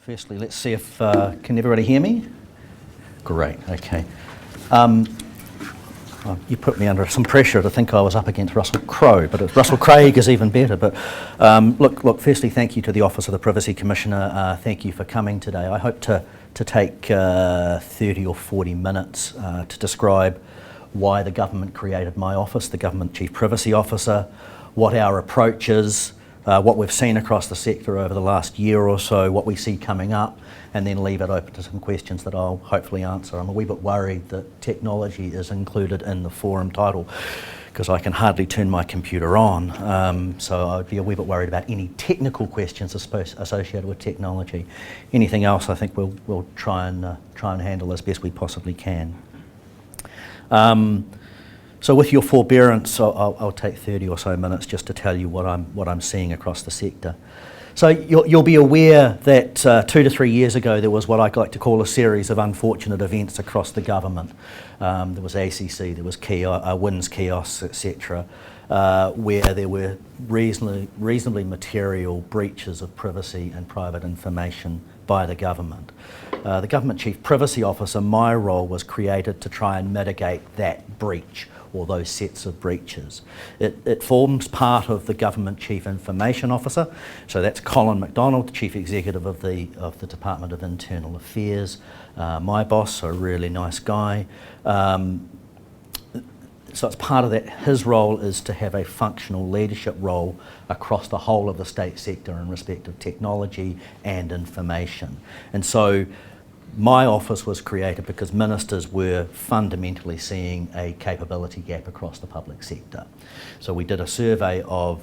Firstly, let's see if, can everybody hear me? Great, okay. Well, you put me under some pressure to think I was up against Russell Crowe, but Russell Craig is even better. But look, firstly, thank you to the Office of the Privacy Commissioner. Thank you for coming today. I hope to take 30 or 40 minutes to describe why the government created my office, the Government Chief Privacy Officer, what our approach is, what we've seen across the sector over the last year or so, what we see coming up, and then leave it open to some questions that I'll hopefully answer. I'm a wee bit worried that technology is included in the forum title because I can hardly turn my computer on, so I'd be a wee bit worried about any technical questions associated with technology. Anything else I think we'll try and handle as best we possibly can. So with your forbearance, I'll take 30 or so minutes just to tell you what I'm seeing across the sector. So you'll be aware that 2 to 3 years ago there was what I like to call a series of unfortunate events across the government. There was ACC, there was WINS kiosks, etc., where there were reasonably material breaches of privacy and private information by the government. The Government Chief Privacy Officer, my role was created to try and mitigate that breach or those sets of breaches. It forms part of the Government Chief Information Officer, so that's Colin MacDonald, the Chief Executive of the Department of Internal Affairs, my boss, a really nice guy. So it's part of that. His role is to have a functional leadership role across the whole of the state sector in respect of technology and information. And so my office was created because ministers were fundamentally seeing a capability gap across the public sector. So we did a survey of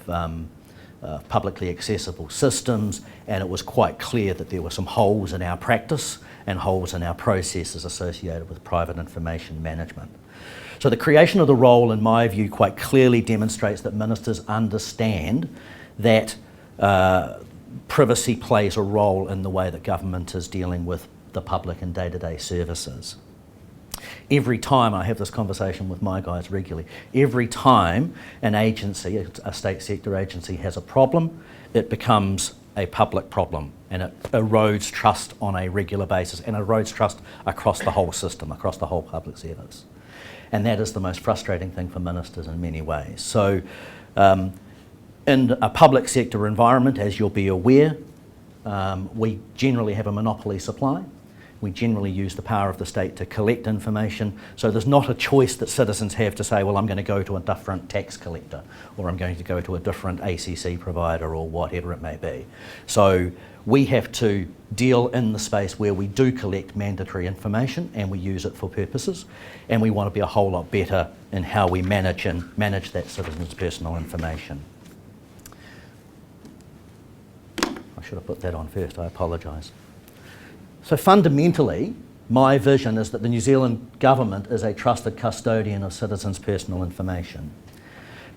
publicly accessible systems, and it was quite clear that there were some holes in our practice and holes in our processes associated with private information management. So the creation of the role, in my view, quite clearly demonstrates that ministers understand that privacy plays a role in the way that government is dealing with the public and day-to-day services. Every time, I have this conversation with my guys regularly, every time an agency, a state sector agency, has a problem, it becomes a public problem, and it erodes trust on a regular basis and erodes trust across the whole system, across the whole public service. And that is the most frustrating thing for ministers in many ways. So in a public sector environment, as you'll be aware, we generally have a monopoly supply. We generally use the power of the state to collect information, so there's not a choice that citizens have to say, well, I'm going to go to a different tax collector, or I'm going to go to a different ACC provider, or whatever it may be. So we have to deal in the space where we do collect mandatory information and we use it for purposes, and we want to be a whole lot better in how we manage that citizen's personal information. I should have put that on first, I apologise. So fundamentally, my vision is that the New Zealand government is a trusted custodian of citizens' personal information.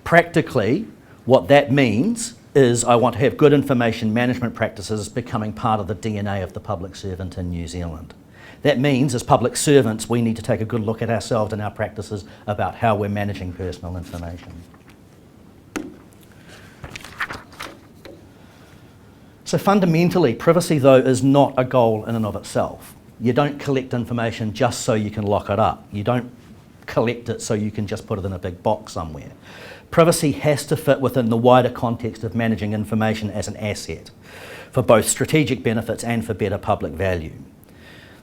Practically, what that means is I want to have good information management practices becoming part of the DNA of the public servant in New Zealand. That means, as public servants, we need to take a good look at ourselves and our practices about how we're managing personal information. So fundamentally, privacy, though, is not a goal in and of itself. You don't collect information just so you can lock it up. You don't collect it so you can just put it in a big box somewhere. Privacy has to fit within the wider context of managing information as an asset for both strategic benefits and for better public value.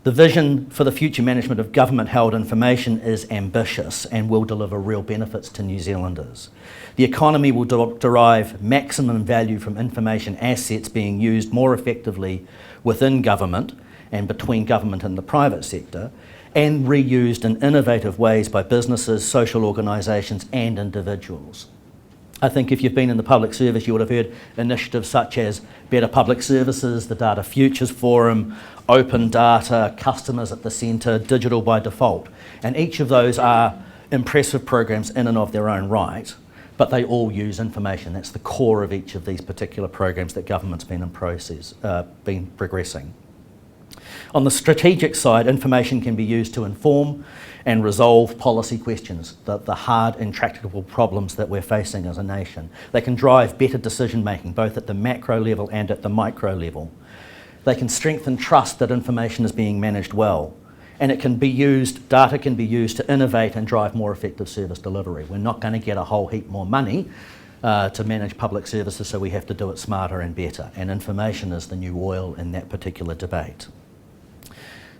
The vision for the future management of government-held information is ambitious and will deliver real benefits to New Zealanders. The economy will derive maximum value from information assets being used more effectively within government and between government and the private sector, and reused in innovative ways by businesses, social organisations and individuals. I think if you've been in the public service, you would have heard initiatives such as Better Public Services, the Data Futures Forum, Open Data, Customers at the Centre, Digital by Default. And each of those are impressive programs in and of their own right, but they all use information. That's the core of each of these particular programs that government's been progressing. On the strategic side, information can be used to inform and resolve policy questions, the hard, intractable problems that we're facing as a nation. They can drive better decision making, both at the macro level and at the micro level. They can strengthen trust that information is being managed well. And it can be used, data can be used to innovate and drive more effective service delivery. We're not going to get a whole heap more money to manage public services, so we have to do it smarter and better. And information is the new oil in that particular debate.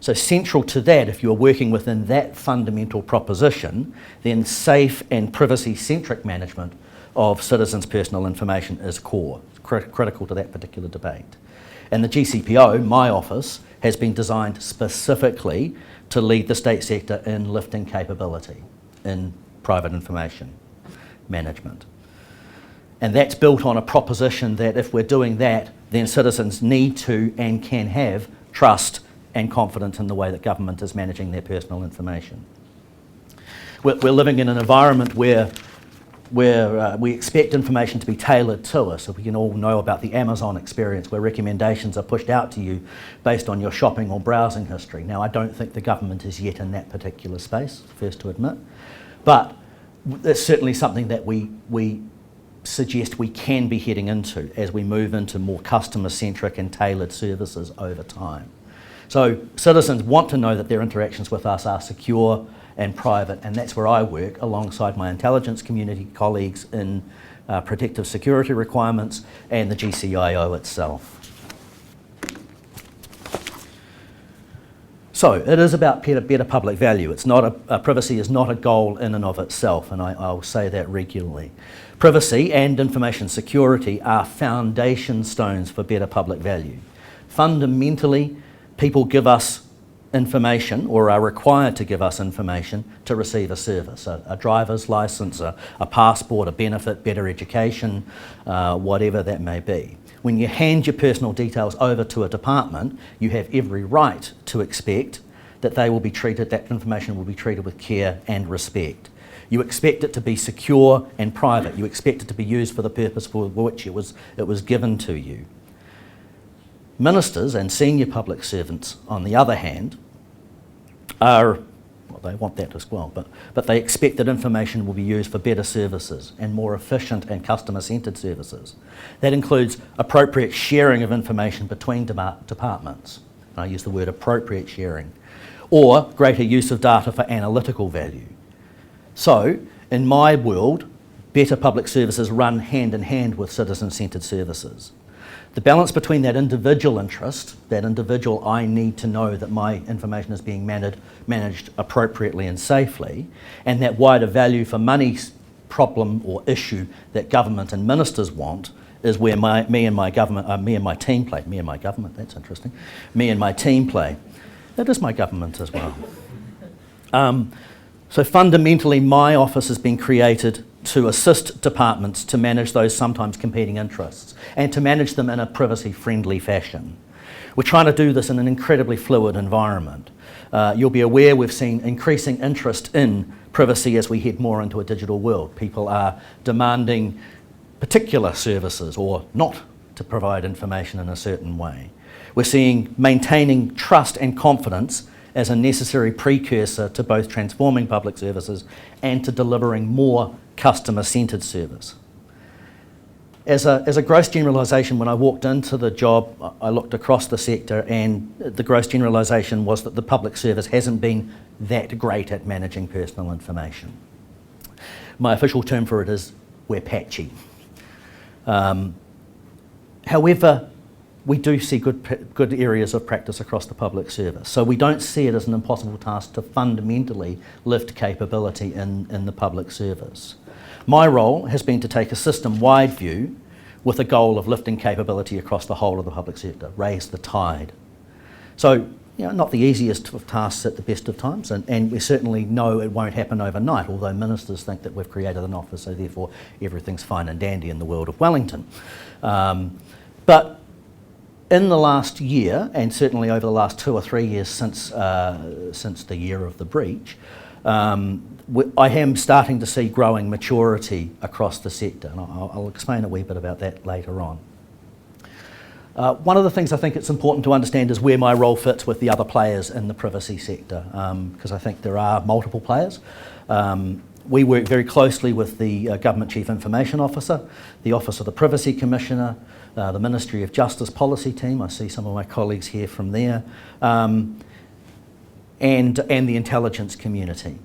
So central to that, if you're working within that fundamental proposition, then safe and privacy-centric management of citizens' personal information is core, critical to that particular debate. And the GCPO, my office, has been designed specifically to lead the state sector in lifting capability in private information management. And that's built on a proposition that if we're doing that, then citizens need to and can have trust and confidence in the way that government is managing their personal information. We're living in an environment where we expect information to be tailored to us. So we can all know about the Amazon experience where recommendations are pushed out to you based on your shopping or browsing history. Now, I don't think the government is yet in that particular space, first to admit, but it's certainly something that we suggest we can be heading into as we move into more customer-centric and tailored services over time. So citizens want to know that their interactions with us are secure and private, and that's where I work alongside my intelligence community colleagues in protective security requirements and the GCIO itself. So it is about better public value. It's not privacy is not a goal in and of itself, and I'll say that regularly. Privacy and information security are foundation stones for better public value. Fundamentally, people give us information, or are required to give us information to receive a service, a driver's license, a passport, a benefit, better education, whatever that may be. When you hand your personal details over to a department, you have every right to expect that that information will be treated with care and respect. You expect it to be secure and private. You expect it to be used for the purpose for which it was given to you. Ministers and senior public servants, on the other hand, they want that as well, but they expect that information will be used for better services and more efficient and customer-centred services. That includes appropriate sharing of information between departments. And I use the word appropriate sharing, or greater use of data for analytical value. So, in my world, better public services run hand in hand with citizen-centred services. The balance between that individual interest, that individual I need to know that my information is being managed appropriately and safely, and that wider value for money problem or issue that government and ministers want, is where me and my team play. Me and my government, that's interesting. Me and my team play. That is my government as well. So fundamentally, my office has been created to assist departments to manage those sometimes competing interests and to manage them in a privacy-friendly fashion. We're trying to do this in an incredibly fluid environment. You'll be aware we've seen increasing interest in privacy as we head more into a digital world. People are demanding particular services or not to provide information in a certain way. We're seeing maintaining trust and confidence as a necessary precursor to both transforming public services and to delivering more customer-centred service. As a gross generalisation, when I walked into the job, I looked across the sector, and the gross generalisation was that the public service hasn't been that great at managing personal information. My official term for it is we're patchy. However, we do see good areas of practice across the public service. So we don't see it as an impossible task to fundamentally lift capability in the public service. My role has been to take a system-wide view with a goal of lifting capability across the whole of the public sector, raise the tide. So, not the easiest of tasks at the best of times, and we certainly know it won't happen overnight, although ministers think that we've created an office, so therefore everything's fine and dandy in the world of Wellington. But in the last year, and certainly over the last 2 or 3 years since the year of the breach, I am starting to see growing maturity across the sector, and I'll explain a wee bit about that later on. One of the things I think it's important to understand is where my role fits with the other players in the privacy sector, because I think there are multiple players. We work very closely with the Government Chief Information Officer, the Office of the Privacy Commissioner, the Ministry of Justice Policy Team. I see some of my colleagues here from there, and the intelligence community.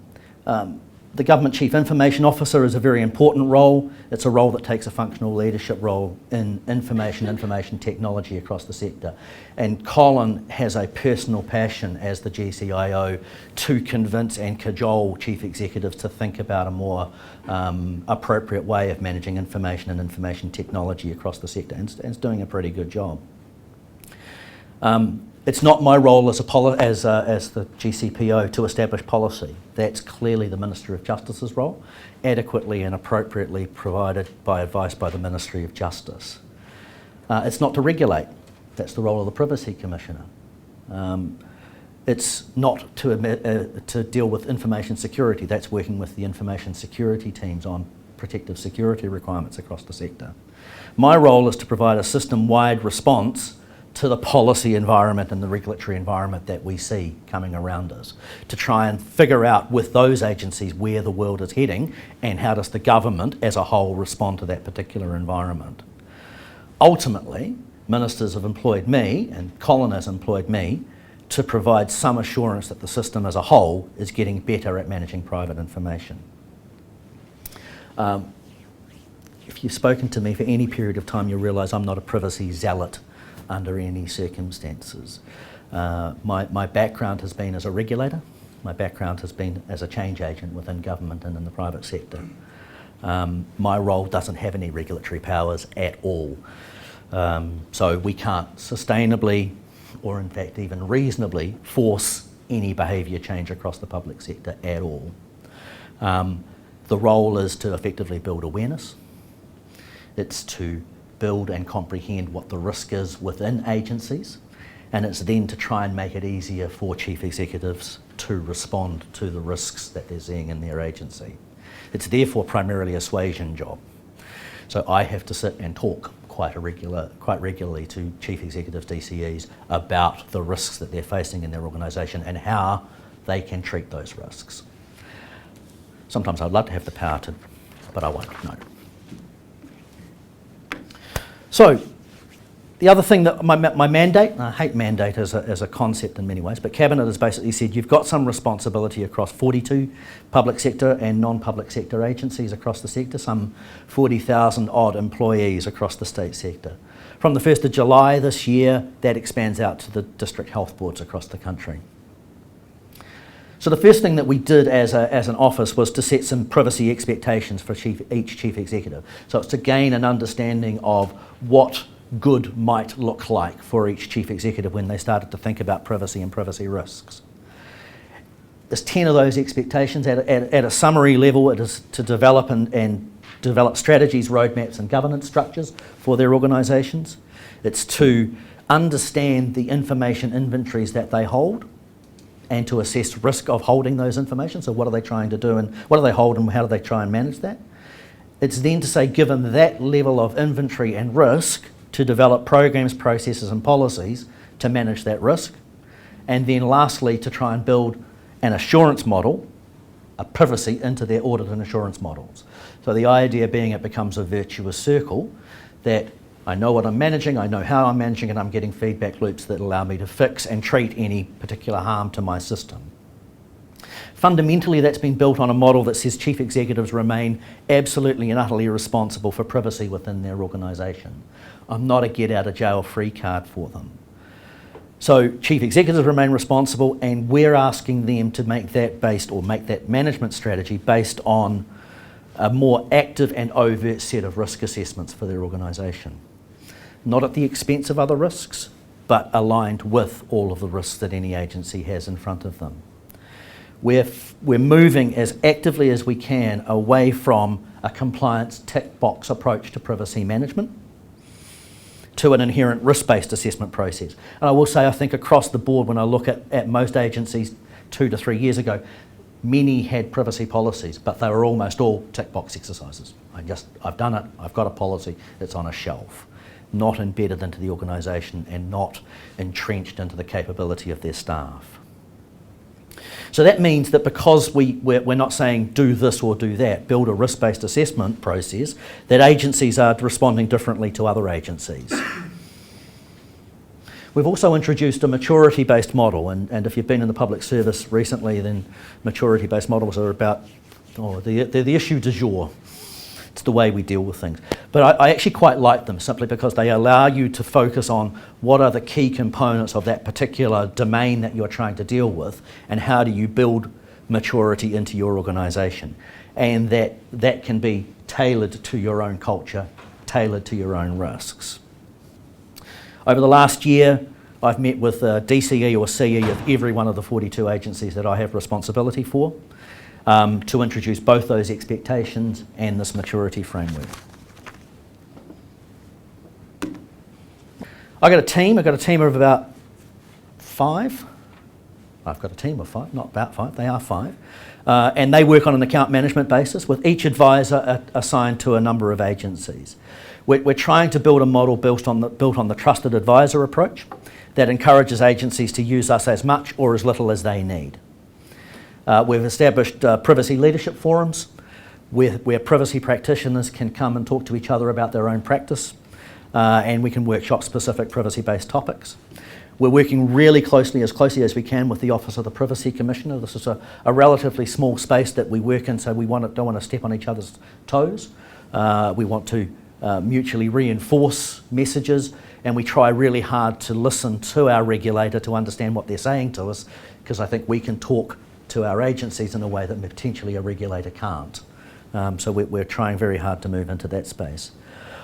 The Government Chief Information Officer is a very important role. It's a role that takes a functional leadership role in information technology across the sector. And Colin has a personal passion as the GCIO to convince and cajole chief executives to think about a more appropriate way of managing information and information technology across the sector, and is doing a pretty good job. It's not my role as the GCPO to establish policy. That's clearly the Minister of Justice's role, adequately and appropriately provided by advice by the Ministry of Justice. It's not to regulate. That's the role of the Privacy Commissioner. It's not to deal with information security. That's working with the information security teams on protective security requirements across the sector. My role is to provide a system-wide response to the policy environment and the regulatory environment that we see coming around us, to try and figure out with those agencies where the world is heading and how does the government as a whole respond to that particular environment. Ultimately, ministers have employed me, and Colin has employed me, to provide some assurance that the system as a whole is getting better at managing private information. If you've spoken to me for any period of time, you'll realise I'm not a privacy zealot under any circumstances. My background has been as a regulator. My background has been as a change agent within government and in the private sector. My role doesn't have any regulatory powers at all. So we can't sustainably, or in fact even reasonably, force any behaviour change across the public sector at all. The role is to effectively build awareness. It's to build and comprehend what the risk is within agencies, and it's then to try and make it easier for chief executives to respond to the risks that they're seeing in their agency. It's therefore primarily a suasion job. So I have to sit and talk quite regularly to chief executives, DCEs, about the risks that they're facing in their organisation and how they can treat those risks. Sometimes I'd love to have the power to, but I won't, no. So, the other thing that my mandate, and I hate mandate as a concept in many ways, but Cabinet has basically said you've got some responsibility across 42 public sector and non-public sector agencies across the sector, some 40,000 odd employees across the state sector. From the 1st of July this year, that expands out to the district health boards across the country. So the first thing that we did as an office was to set some privacy expectations for each chief executive. So it's to gain an understanding of what good might look like for each chief executive when they started to think about privacy and privacy risks. There's 10 of those expectations. At a summary level, it is to develop and develop strategies, roadmaps and governance structures for their organisations. It's to understand the information inventories that they hold and to assess risk of holding those information. So what are they trying to do and what do they hold and how do they try and manage that? It's then to say, given that level of inventory and risk, to develop programs, processes and policies to manage that risk. And then lastly, to try and build an assurance model, a privacy, into their audit and assurance models. So the idea being it becomes a virtuous circle that I know what I'm managing, I know how I'm managing it, I'm getting feedback loops that allow me to fix and treat any particular harm to my system. Fundamentally, that's been built on a model that says chief executives remain absolutely and utterly responsible for privacy within their organisation. I'm not a get-out-of-jail-free card for them. So chief executives remain responsible, and we're asking them to make that based, or make that management strategy based on a more active and overt set of risk assessments for their organisation. Not at the expense of other risks, but aligned with all of the risks that any agency has in front of them. We're moving as actively as we can away from a compliance tick box approach to privacy management to an inherent risk-based assessment process. And I will say, I think across the board, when I look at most agencies 2 to 3 years ago, many had privacy policies, but they were almost all tick box exercises. I've done it, I've got a policy, it's on a shelf, not embedded into the organisation and not entrenched into the capability of their staff. So that means that because we're not saying do this or do that, build a risk-based assessment process, that agencies are responding differently to other agencies. We've also introduced a maturity-based model, and if you've been in the public service recently, then maturity-based models are about, they're the issue du jour. It's the way we deal with things. But I actually quite like them simply because they allow you to focus on what are the key components of that particular domain that you're trying to deal with, and how do you build maturity into your organisation. And that can be tailored to your own culture, tailored to your own risks. Over the last year, I've met with DCE or CE of every one of the 42 agencies that I have responsibility for to introduce both those expectations and this maturity framework. I've got a team of about 5. I've got a team of 5, not about 5, they are 5. And they work on an account management basis with each advisor assigned to a number of agencies. We're trying to build a model built on the trusted advisor approach that encourages agencies to use us as much or as little as they need. We've established privacy leadership forums where privacy practitioners can come and talk to each other about their own practice, and we can workshop specific privacy-based topics. We're working really closely as we can with the Office of the Privacy Commissioner. This is a relatively small space that we work in, so we don't want to step on each other's toes. We want to mutually reinforce messages, and we try really hard to listen to our regulator to understand what they're saying to us, because I think we can talk to our agencies in a way that potentially a regulator can't. So we're trying very hard to move into that space.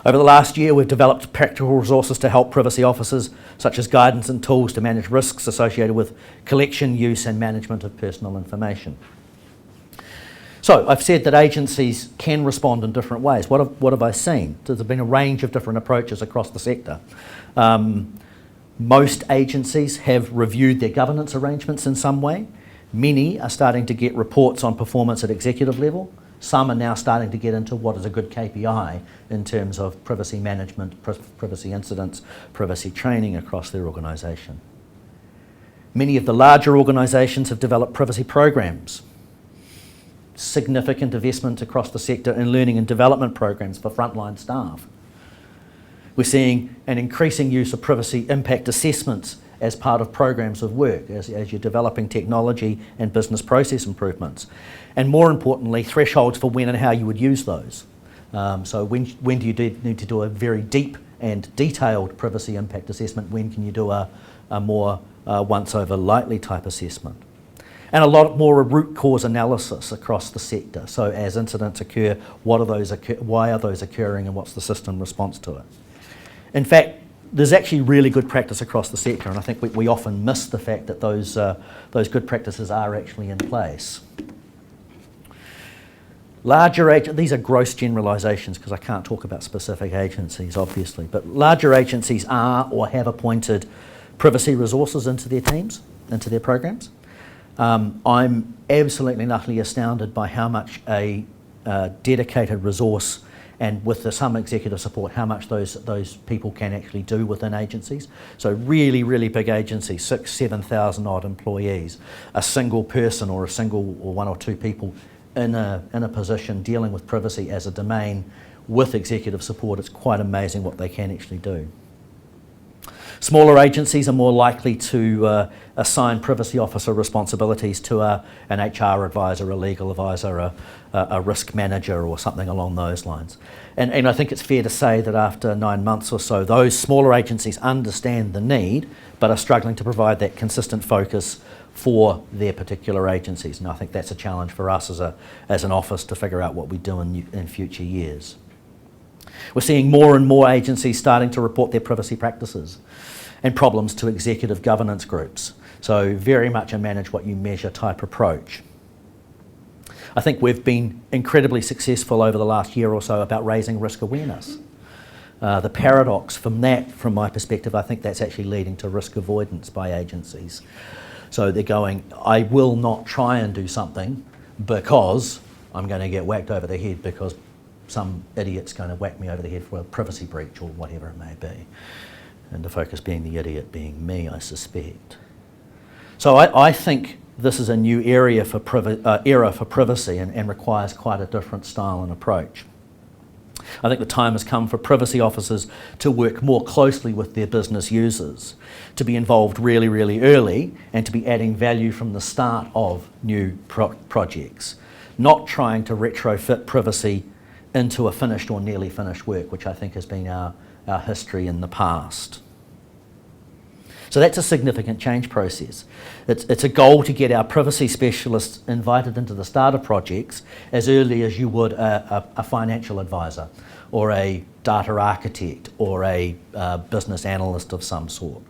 Over the last year, we've developed practical resources to help privacy officers, such as guidance and tools to manage risks associated with collection, use and management of personal information. So I've said that agencies can respond in different ways. What have I seen? There's been a range of different approaches across the sector. Most agencies have reviewed their governance arrangements in some way. Many are starting to get reports on performance at executive level. Some are now starting to get into what is a good KPI in terms of privacy management, privacy incidents, privacy training across their organisation. Many of the larger organisations have developed privacy programs. Significant investment across the sector in learning and development programs for frontline staff. We're seeing an increasing use of privacy impact assessments as part of programs of work, as you're developing technology and business process improvements. And more importantly, thresholds for when and how you would use those. So when do you need to do a very deep and detailed privacy impact assessment? When can you do a more once over lightly type assessment? And a lot more root cause analysis across the sector. So as incidents occur, why are those occurring, and what's the system response to it? In fact, there's actually really good practice across the sector, and I think we often miss the fact that those good practices are actually in place. These are gross generalisations because I can't talk about specific agencies, obviously, but larger agencies are or have appointed privacy resources into their teams, into their programs. I'm absolutely and utterly astounded by how much a dedicated resource, and with some executive support, how much those people can actually do within agencies. So really, really big agencies, 6,000, 7,000 odd employees, a single person or one or two people in a position dealing with privacy as a domain with executive support. It's quite amazing what they can actually do. Smaller agencies are more likely to assign privacy officer responsibilities to an HR advisor, a legal advisor, a risk manager or something along those lines. And I think it's fair to say that after 9 months or so, those smaller agencies understand the need but are struggling to provide that consistent focus for their particular agencies. And I think that's a challenge for us as an office to figure out what we do in future years. We're seeing more and more agencies starting to report their privacy practices and problems to executive governance groups. So very much a manage what you measure type approach. I think we've been incredibly successful over the last year or so about raising risk awareness. The paradox from my perspective, I think that's actually leading to risk avoidance by agencies. So they're going, I will not try and do something because I'm going to get whacked over the head because some idiot's going to whack me over the head for a privacy breach or whatever it may be. And the focus being the idiot being me, I suspect. So I think this is a new era for privacy and requires quite a different style and approach. I think the time has come for privacy officers to work more closely with their business users, to be involved really, really early, and to be adding value from the start of new projects, not trying to retrofit privacy into a finished or nearly finished work, which I think has been our history in the past. So that's a significant change process. It's a goal to get our privacy specialists invited into the starter projects as early as you would a financial advisor or a data architect or a business analyst of some sort.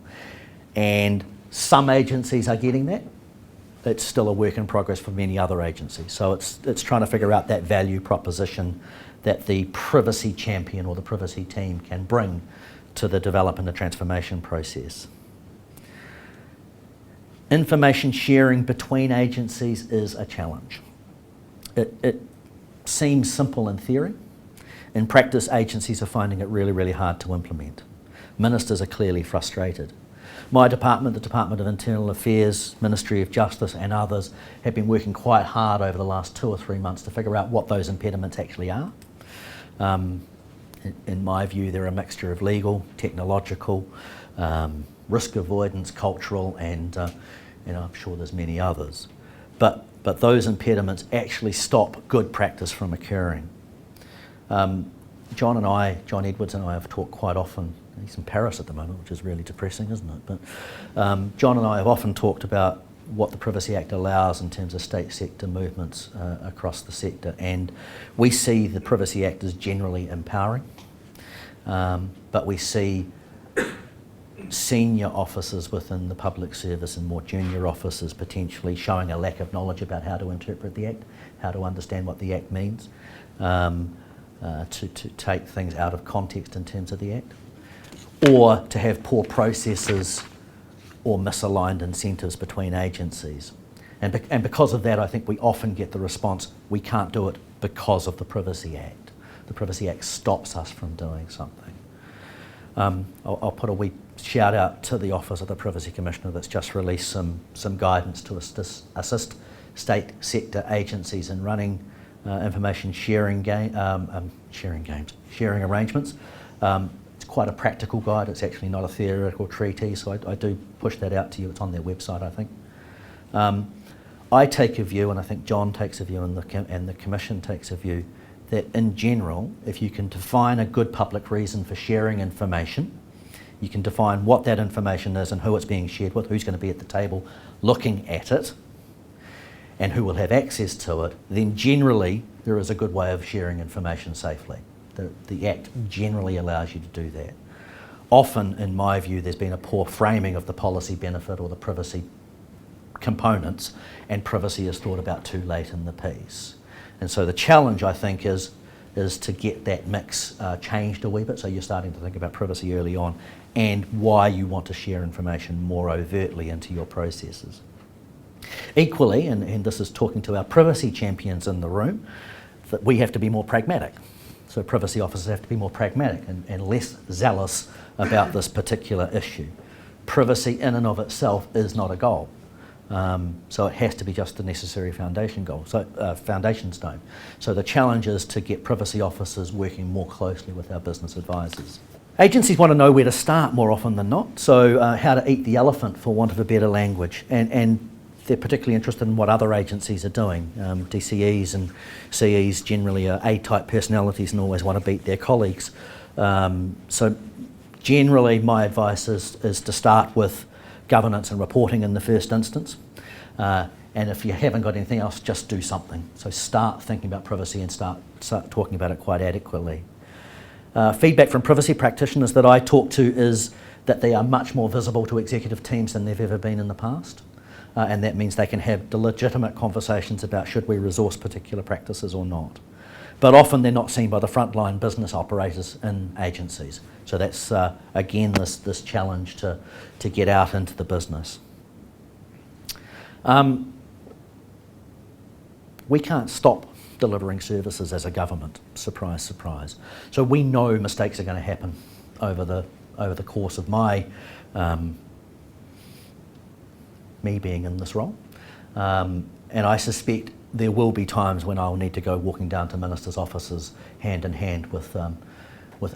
And some agencies are getting that. It's still a work in progress for many other agencies. So it's trying to figure out that value proposition that the privacy champion or the privacy team can bring to the development and transformation process. Information sharing between agencies is a challenge. It seems simple in theory. In practice, agencies are finding it really, really hard to implement. Ministers are clearly frustrated. My department, the Department of Internal Affairs, Ministry of Justice and others have been working quite hard over the last 2 or 3 months to figure out what those impediments actually are. In my view, they're a mixture of legal, technological, risk avoidance, cultural, and I'm sure there's many others. But those impediments actually stop good practice from occurring. John Edwards and I have talked quite often. He's in Paris at the moment, which is really depressing, isn't it? But John and I have often talked about what the Privacy Act allows in terms of state sector movements across the sector, and we see the Privacy Act as generally empowering, but we see senior officers within the public service and more junior officers potentially showing a lack of knowledge about how to interpret the Act, how to understand what the Act means, to take things out of context in terms of the Act, or to have poor processes or misaligned incentives between agencies. And because of that, I think we often get the response, we can't do it because of the Privacy Act. The Privacy Act stops us from doing something. I'll put a wee shout out to the Office of the Privacy Commissioner that's just released some guidance to assist state sector agencies in running information sharing arrangements. It's quite a practical guide. It's actually not a theoretical treatise, so I do push that out to you. It's on their website, I think. I take a view, and I think John takes a view, and the Commission takes a view, that in general, if you can define a good public reason for sharing information, you can define what that information is and who it's being shared with, who's going to be at the table looking at it, and who will have access to it, then generally there is a good way of sharing information safely. The Act generally allows you to do that. Often, in my view, there's been a poor framing of the policy benefit or the privacy components, and privacy is thought about too late in the piece. And so the challenge, I think, is to get that mix changed a wee bit, so you're starting to think about privacy early on and why you want to share information more overtly into your processes. Equally, and this is talking to our privacy champions in the room, that we have to be more pragmatic. So privacy officers have to be more pragmatic and less zealous about this particular issue. Privacy in and of itself is not a goal. So it has to be just the necessary foundation stone. So the challenge is to get privacy officers working more closely with our business advisors. Agencies want to know where to start more often than not, so how to eat the elephant, for want of a better language, and they're particularly interested in what other agencies are doing. DCEs and CEs generally are A-type personalities and always want to beat their colleagues. So generally my advice is to start with governance and reporting in the first instance. And if you haven't got anything else, just do something. So start thinking about privacy and start talking about it quite adequately. Feedback from privacy practitioners that I talk to is that they are much more visible to executive teams than they've ever been in the past. And that means they can have the legitimate conversations about should we resource particular practices or not. But often they're not seen by the frontline business operators in agencies. So that's, again, this challenge to get out into the business. We can't stop delivering services as a government, surprise, surprise. So we know mistakes are going to happen over the course of my me being in this role. And I suspect there will be times when I'll need to go walking down to ministers' offices hand in hand with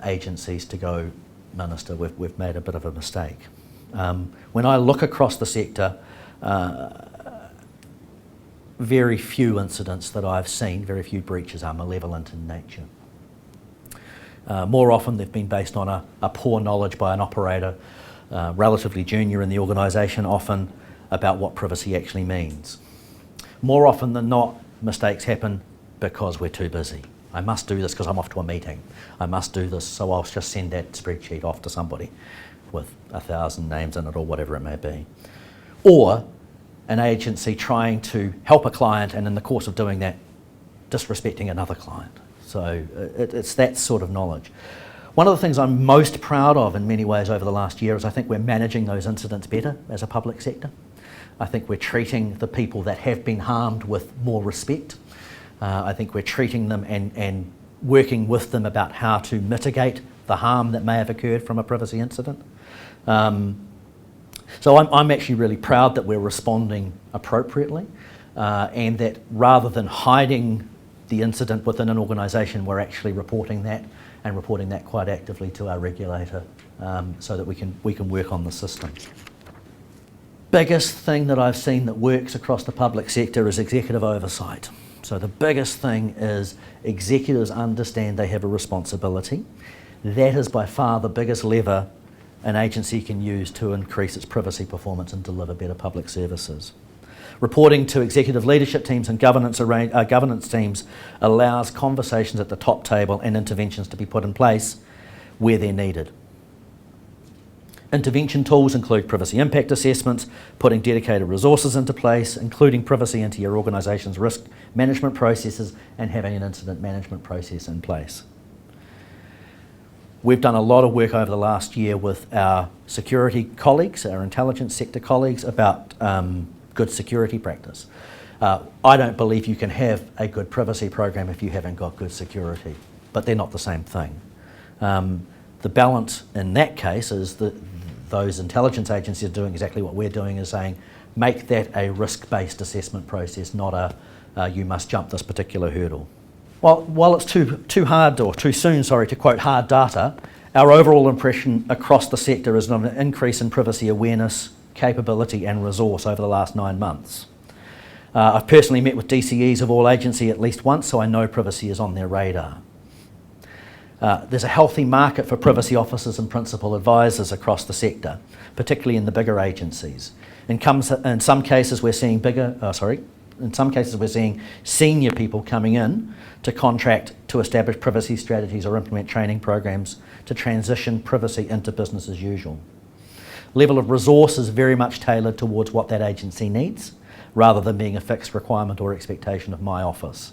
agencies to go, Minister, we've made a bit of a mistake. When I look across the sector, very few incidents that I've seen, very few breaches are malevolent in nature. More often they've been based on a poor knowledge by an operator, relatively junior in the organisation often, about what privacy actually means. More often than not, mistakes happen because we're too busy. I must do this because I'm off to a meeting. I must do this, so I'll just send that spreadsheet off to somebody with 1,000 names in it or whatever it may be. Or an agency trying to help a client and in the course of doing that, disrespecting another client. So it's that sort of knowledge. One of the things I'm most proud of in many ways over the last year is I think we're managing those incidents better as a public sector. I think we're treating the people that have been harmed with more respect. I think we're treating them and working with them about how to mitigate the harm that may have occurred from a privacy incident. So I'm actually really proud that we're responding appropriately and that rather than hiding the incident within an organisation, we're actually reporting that and reporting that quite actively to our regulator so that we can work on the system. Biggest thing that I've seen that works across the public sector is executive oversight. So the biggest thing is executives understand they have a responsibility. That is by far the biggest lever an agency can use to increase its privacy performance and deliver better public services. Reporting to executive leadership teams and governance teams allows conversations at the top table and interventions to be put in place where they're needed. Intervention tools include privacy impact assessments, putting dedicated resources into place, including privacy into your organisation's risk management processes and having an incident management process in place. We've done a lot of work over the last year with our security colleagues, our intelligence sector colleagues, about good security practice. I don't believe you can have a good privacy program if you haven't got good security, but they're not the same thing. The balance in that case is that those intelligence agencies are doing exactly what we're doing, is saying, make that a risk-based assessment process, not a you must jump this particular hurdle. Well, while it's too soon to quote hard data, our overall impression across the sector is an increase in privacy awareness, capability and resource over the last 9 months. I've personally met with DCEs of all agency at least once, so I know privacy is on their radar. There's a healthy market for privacy officers and principal advisors across the sector, particularly in the bigger agencies. In some cases we're seeing senior people coming in to contract to establish privacy strategies or implement training programs to transition privacy into business as usual. Level of resource is very much tailored towards what that agency needs, rather than being a fixed requirement or expectation of my office.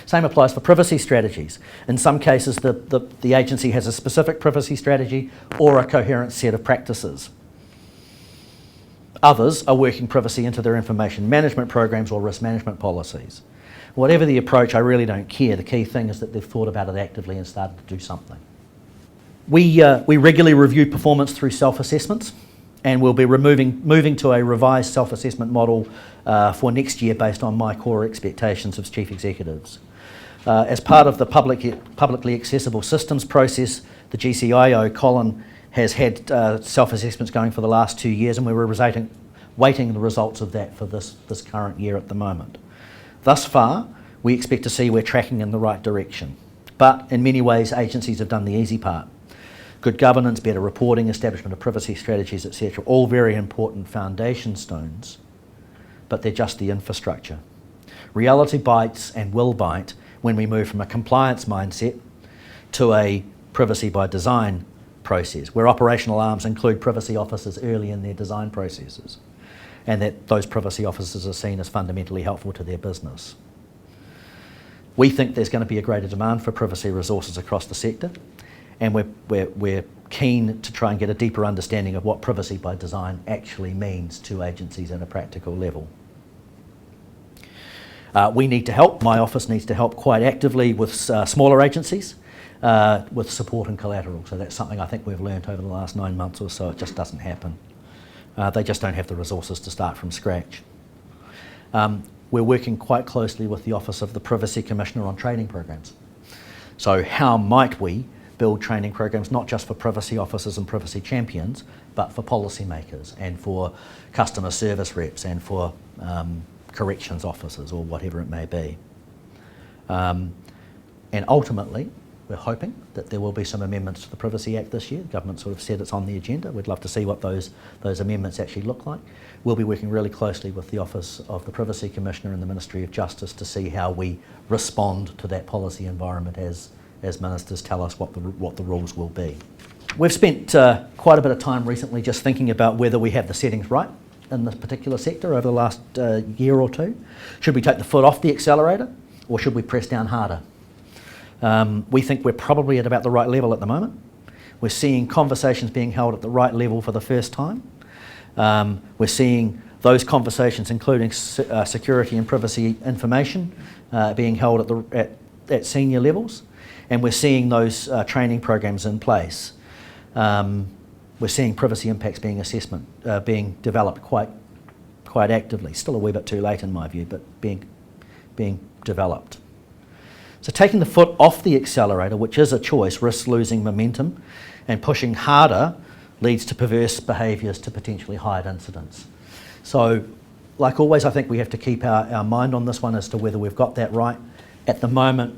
Same applies for privacy strategies. In some cases, the agency has a specific privacy strategy or a coherent set of practices. Others are working privacy into their information management programs or risk management policies. Whatever the approach, I really don't care. The key thing is that they've thought about it actively and started to do something. We regularly review performance through self-assessments, and we'll be moving to a revised self-assessment model for next year based on my core expectations as chief executives. As part of the publicly accessible systems process, the GCIO, Colin, has had self-assessments going for the last 2 years, and we're waiting the results of that for this current year at the moment. Thus far, we expect to see we're tracking in the right direction. But in many ways, agencies have done the easy part. Good governance, better reporting, establishment of privacy strategies, etc., all very important foundation stones, but they're just the infrastructure. Reality bites and will bite when we move from a compliance mindset to a privacy by design process, where operational arms include privacy officers early in their design processes, and that those privacy officers are seen as fundamentally helpful to their business. We think there's going to be a greater demand for privacy resources across the sector, and we're keen to try and get a deeper understanding of what privacy by design actually means to agencies at a practical level. We need to help, my office needs to help quite actively with smaller agencies with support and collateral. So that's something I think we've learned over the last 9 months or so. It just doesn't happen. They just don't have the resources to start from scratch. We're working quite closely with the Office of the Privacy Commissioner on training programs. So how might we build training programs not just for privacy officers and privacy champions, but for policymakers and for customer service reps and for corrections officers or whatever it may be. And ultimately, we're hoping that there will be some amendments to the Privacy Act this year. The government sort of said it's on the agenda. We'd love to see what those amendments actually look like. We'll be working really closely with the Office of the Privacy Commissioner and the Ministry of Justice to see how we respond to that policy environment as ministers tell us what the rules will be. We've spent quite a bit of time recently just thinking about whether we have the settings right in this particular sector over the last year or two. Should we take the foot off the accelerator or should we press down harder? We think we're probably at about the right level at the moment. We're seeing conversations being held at the right level for the first time. We're seeing those conversations, including security and privacy information, being held at senior levels. And we're seeing those training programs in place. We're seeing privacy impacts being developed quite actively. Still a wee bit too late in my view, but being developed. So taking the foot off the accelerator, which is a choice, risks losing momentum, and pushing harder leads to perverse behaviours to potentially higher incidents. So, like always, I think we have to keep our mind on this one as to whether we've got that right. At the moment,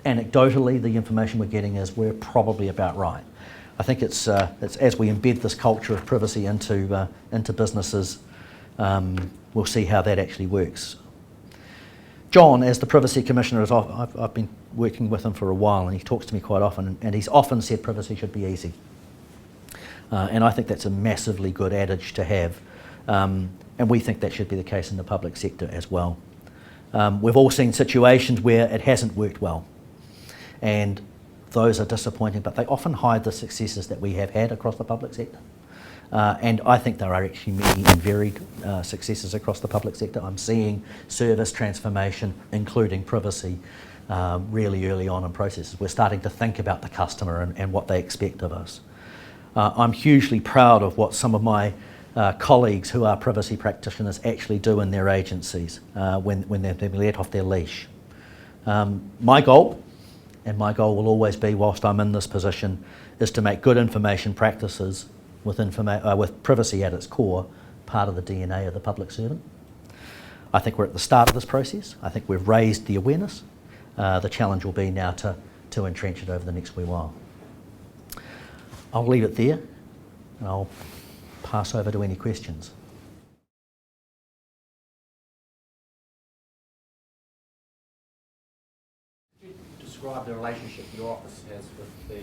anecdotally, the information we're getting is we're probably about right. I think it's as we embed this culture of privacy into businesses, we'll see how that actually works. John, as the Privacy Commissioner, I've been working with him for a while and he talks to me quite often and he's often said privacy should be easy. And I think that's a massively good adage to have. And we think that should be the case in the public sector as well. We've all seen situations where it hasn't worked well. And those are disappointing, but they often hide the successes that we have had across the public sector. And I think there are actually many and varied successes across the public sector. I'm seeing service transformation, including privacy, really early on in processes. We're starting to think about the customer and what they expect of us. I'm hugely proud of what some of my colleagues who are privacy practitioners actually do in their agencies when they've been let off their leash. My goal, and my goal will always be whilst I'm in this position, is to make good information practices with privacy at its core part of the DNA of the public servant. I think we're at the start of this process. I think we've raised the awareness. The challenge will be now to entrench it over the next wee while. I'll leave it there and I'll pass over to any questions. Could you describe the relationship your office has with the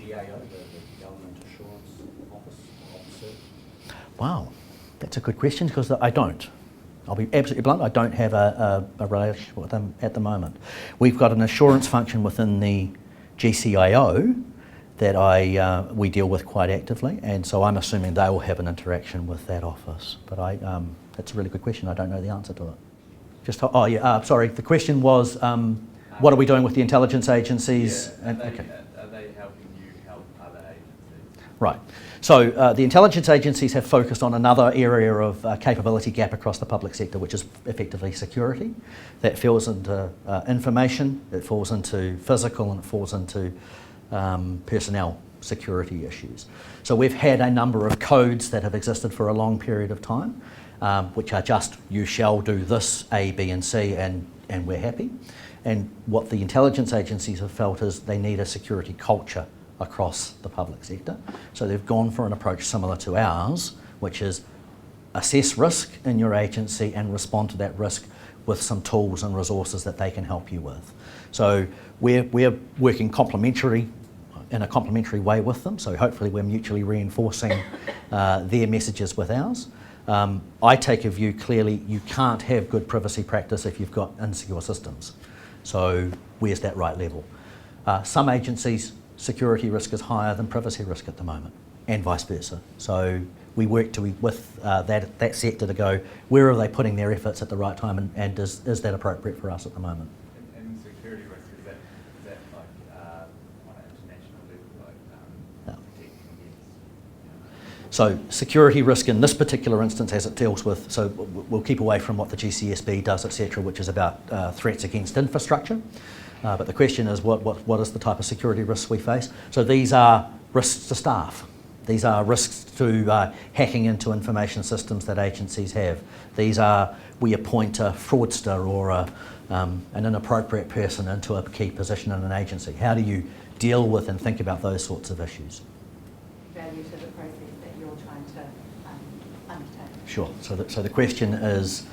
GAO, the Government Assurance Officer? Wow, that's a good question because I don't. I'll be absolutely blunt, I don't have a relationship with them at the moment. We've got an assurance function within the GCPO that we deal with quite actively, and so I'm assuming they will have an interaction with that office. But that's a really good question, I don't know the answer to it. Sorry, the question was, what are we doing with the intelligence agencies? Yeah, are they helping you help other agencies? Right. So the intelligence agencies have focused on another area of capability gap across the public sector, which is effectively security. That falls into information, it falls into physical, and it falls into personnel security issues. So we've had a number of codes that have existed for a long period of time, which are just, you shall do this, A, B and C, and we're happy. And what the intelligence agencies have felt is they need a security culture across the public sector. So they've gone for an approach similar to ours, which is assess risk in your agency and respond to that risk with some tools and resources that they can help you with. So we're working in a complementary way with them, so hopefully we're mutually reinforcing their messages with ours. I take a view clearly, you can't have good privacy practice if you've got insecure systems. So where's that right level? Some agencies, security risk is higher than privacy risk at the moment, and vice versa. So we work with that sector to go, where are they putting their efforts at the right time, and is that appropriate for us at the moment? And security risk, is that like on an international level, like protecting against So security risk in this particular instance, as it deals with, so we'll keep away from what the GCSB does, etc., which is about threats against infrastructure. But the question is, what is the type of security risks we face? So these are risks to staff. These are risks to hacking into information systems that agencies have. These are, we appoint a fraudster or an inappropriate person into a key position in an agency. How do you deal with and think about those sorts of issues? Value to the process that you're trying to undertake. Sure. So the question is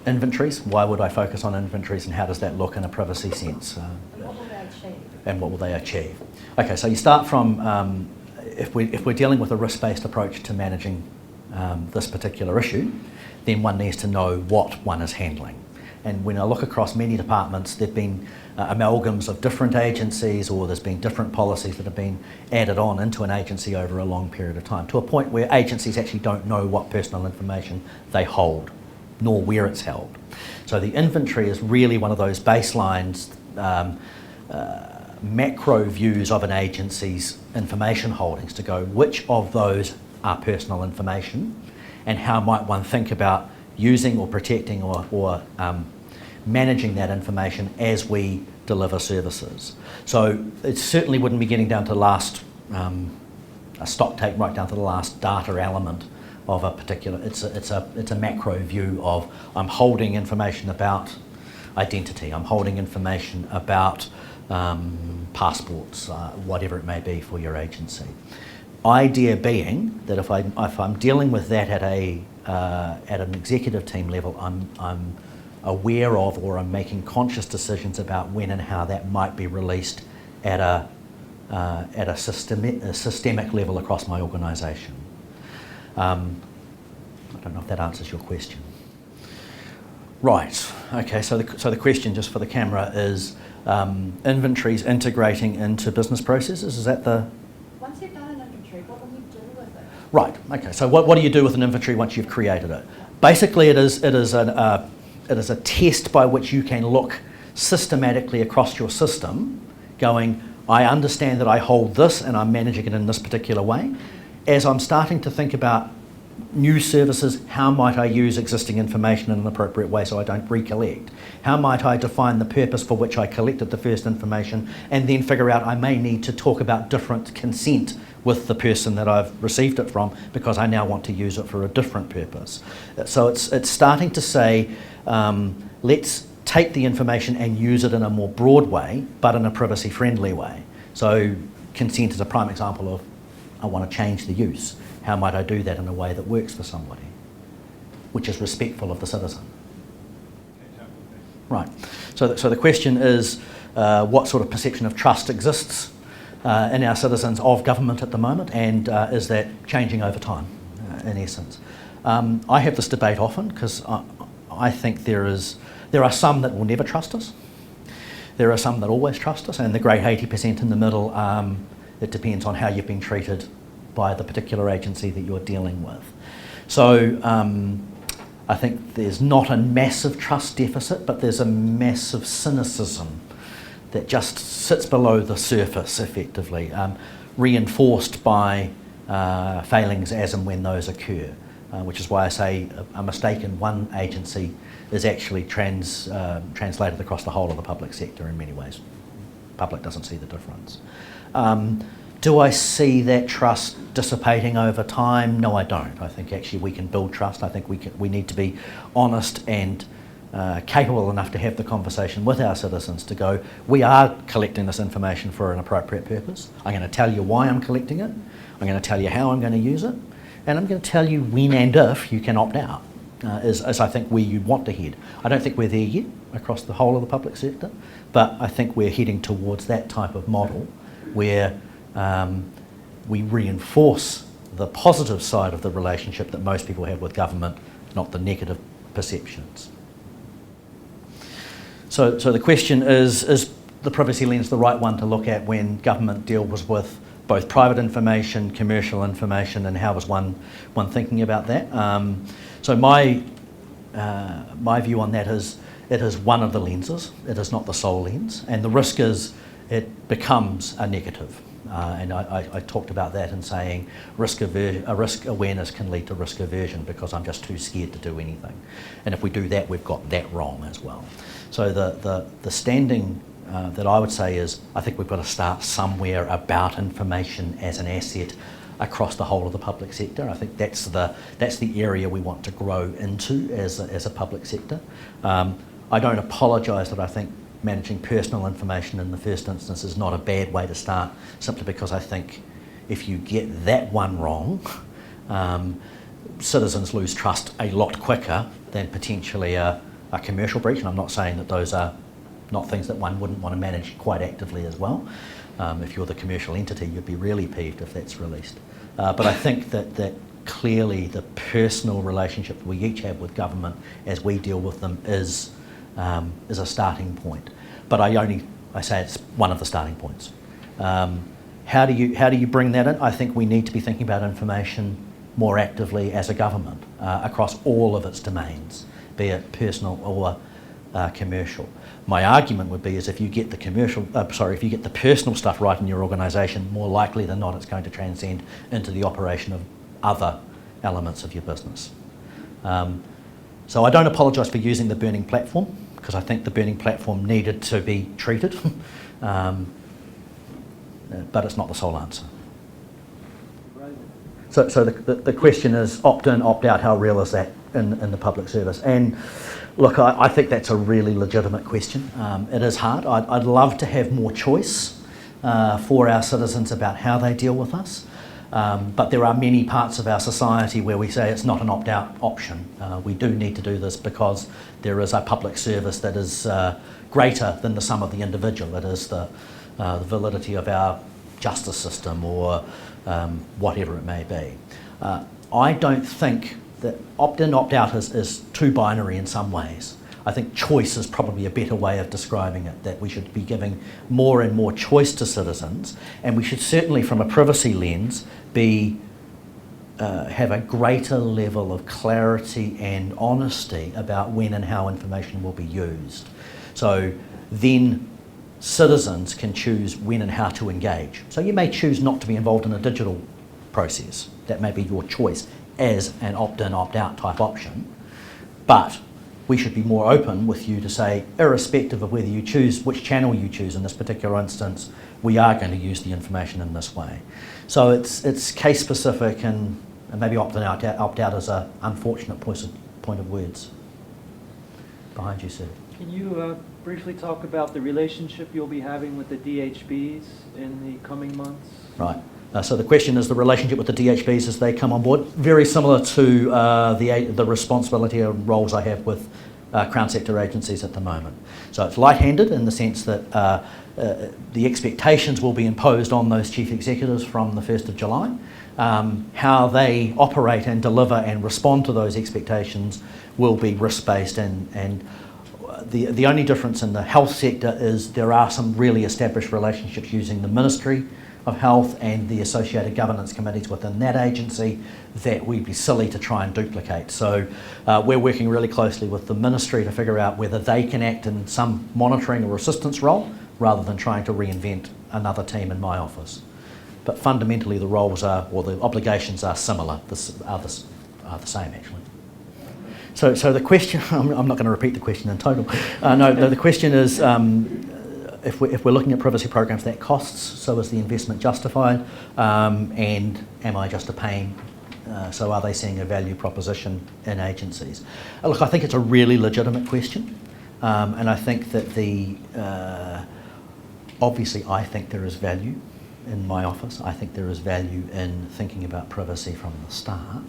inventories. Why would I focus on inventories, and how does that look in a privacy sense? And what will they achieve? And what will they achieve? Okay, so you start from, if we're dealing with a risk-based approach to managing this particular issue, then one needs to know what one is handling. And when I look across many departments, there have been amalgams of different agencies, or there's been different policies that have been added on into an agency over a long period of time, to a point where agencies actually don't know what personal information they hold, nor where it's held. So the inventory is really one of those baselines, macro views of an agency's information holdings, to go, which of those are personal information, and how might one think about using or protecting or managing that information as we deliver services. So it certainly wouldn't be getting down to last, a stock take right down to the last data element of a particular, it's a macro view of, I'm holding information about identity, I'm holding information about passports, whatever it may be for your agency. Idea being that if I'm dealing with that at an executive team level, I'm aware of, or I'm making conscious decisions about when and how that might be released at a systemic level across my organisation. I don't know if that answers your question. Right. Okay. So the question, just for the camera, is inventories integrating into business processes. Is that the? Once you've done an inventory, what will you do with it? Right. Okay. So what do you do with an inventory once you've created it? Basically, it is a test by which you can look systematically across your system, going, I understand that I hold this and I'm managing it in this particular way. As I'm starting to think about new services, how might I use existing information in an appropriate way so I don't recollect? How might I define the purpose for which I collected the first information, and then figure out I may need to talk about different consent with the person that I've received it from, because I now want to use it for a different purpose. So it's starting to say, let's take the information and use it in a more broad way, but in a privacy-friendly way. So consent is a prime example of, I want to change the use. How might I do that in a way that works for somebody, which is respectful of the citizen? Right. So the question is, what sort of perception of trust exists in our citizens of government at the moment, and is that changing over time, in essence? I have this debate often, because I think there are some that will never trust us. There are some that always trust us, and the great 80% in the middle, it depends on how you've been treated by the particular agency that you're dealing with. So I think there's not a massive trust deficit, but there's a massive cynicism that just sits below the surface, effectively, reinforced by failings as and when those occur, which is why I say a mistake in one agency is actually translated across the whole of the public sector in many ways. Public doesn't see the difference. Do I see that trust dissipating over time? No, I don't. I think actually we can build trust. I think we need to be honest and capable enough to have the conversation with our citizens to go, we are collecting this information for an appropriate purpose. I'm going to tell you why I'm collecting it. I'm going to tell you how I'm going to use it. And I'm going to tell you when and if you can opt out, is I think where you'd want to head. I don't think we're there yet across the whole of the public sector, but I think we're heading towards that type of model where we reinforce the positive side of the relationship that most people have with government, not the negative perceptions. So the question is the privacy lens the right one to look at when government deals with both private information, commercial information, and how is one thinking about that? So my view on that is it is one of the lenses. It is not the sole lens, and the risk is it becomes a negative. And I talked about that in saying risk awareness can lead to risk aversion because I'm just too scared to do anything. And if we do that, we've got that wrong as well. So the standing that I would say is I think we've got to start somewhere about information as an asset across the whole of the public sector. I think that's the area we want to grow into as a public sector. I don't apologise that I think managing personal information in the first instance is not a bad way to start, simply because I think if you get that one wrong, citizens lose trust a lot quicker than potentially a commercial breach. And I'm not saying that those are not things that one wouldn't want to manage quite actively as well. If you're the commercial entity, you'd be really peeved if that's released. But I think that clearly the personal relationship that we each have with government as we deal with them is a starting point. But I say it's one of the starting points. How do you bring that in? I think we need to be thinking about information more actively as a government across all of its domains, be it personal or commercial. My argument would be is if you get the personal stuff right in your organisation, more likely than not it's going to transcend into the operation of other elements of your business. So I don't apologise for using the burning platform, because I think the burning platform needed to be treated, but it's not the sole answer. Right. So the question is opt-in, opt-out, how real is that in the public service? And look, I think that's a really legitimate question. It is hard. I'd love to have more choice for our citizens about how they deal with us. But there are many parts of our society where we say it's not an opt-out option. We do need to do this because there is a public service that is greater than the sum of the individual. It is the validity of our justice system or whatever it may be. I don't think that opt-in, opt-out is too binary in some ways. I think choice is probably a better way of describing it, that we should be giving more and more choice to citizens, and we should certainly, from a privacy lens, have a greater level of clarity and honesty about when and how information will be used. So then citizens can choose when and how to engage. So you may choose not to be involved in a digital process. That may be your choice as an opt-in, opt-out type option, but we should be more open with you to say, irrespective of whether you choose which channel you choose in this particular instance, we are going to use the information in this way. So it's case specific, and maybe opt-in, opt-out is an unfortunate point of words. Behind you, sir. Can you briefly talk about the relationship you'll be having with the DHBs in the coming months? Right. So the question is the relationship with the DHBs as they come on board. Very similar to the responsibility and roles I have with Crown sector agencies at the moment. So it's light-handed in the sense that the expectations will be imposed on those chief executives from the 1st of July. How they operate and deliver and respond to those expectations will be risk-based, and the only difference in the health sector is there are some really established relationships using the Ministry of Health and the associated governance committees within that agency that we'd be silly to try and duplicate. So we're working really closely with the Ministry to figure out whether they can act in some monitoring or assistance role rather than trying to reinvent another team in my office. But fundamentally the roles are, or the obligations are similar, are the same actually. So the question, I'm not going to repeat the question in total. The question is, if we're looking at privacy programs, that costs, so is the investment justified, and am I just a pain? So are they seeing a value proposition in agencies? Look, I think it's a really legitimate question, and I think that obviously I think there is value in my office. I think there is value in thinking about privacy from the start.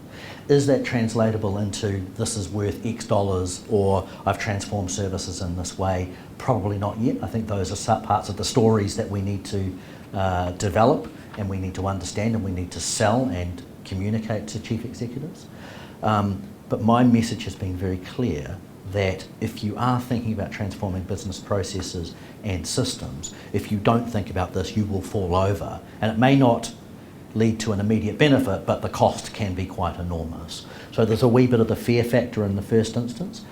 Is that translatable into this is worth X dollars, or I've transformed services in this way? Probably not yet. I think those are parts of the stories that we need to develop, and we need to understand, and we need to sell and communicate to chief executives. But my message has been very clear that if you are thinking about transforming business processes and systems, if you don't think about this, you will fall over. And it may not lead to an immediate benefit, but the cost can be quite enormous. So there's a wee bit of the fear factor in the first instance.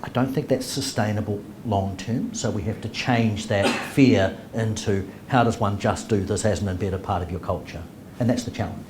I don't think that's sustainable long term, so we have to change that fear into how does one just do this as an embedded part of your culture, and that's the challenge.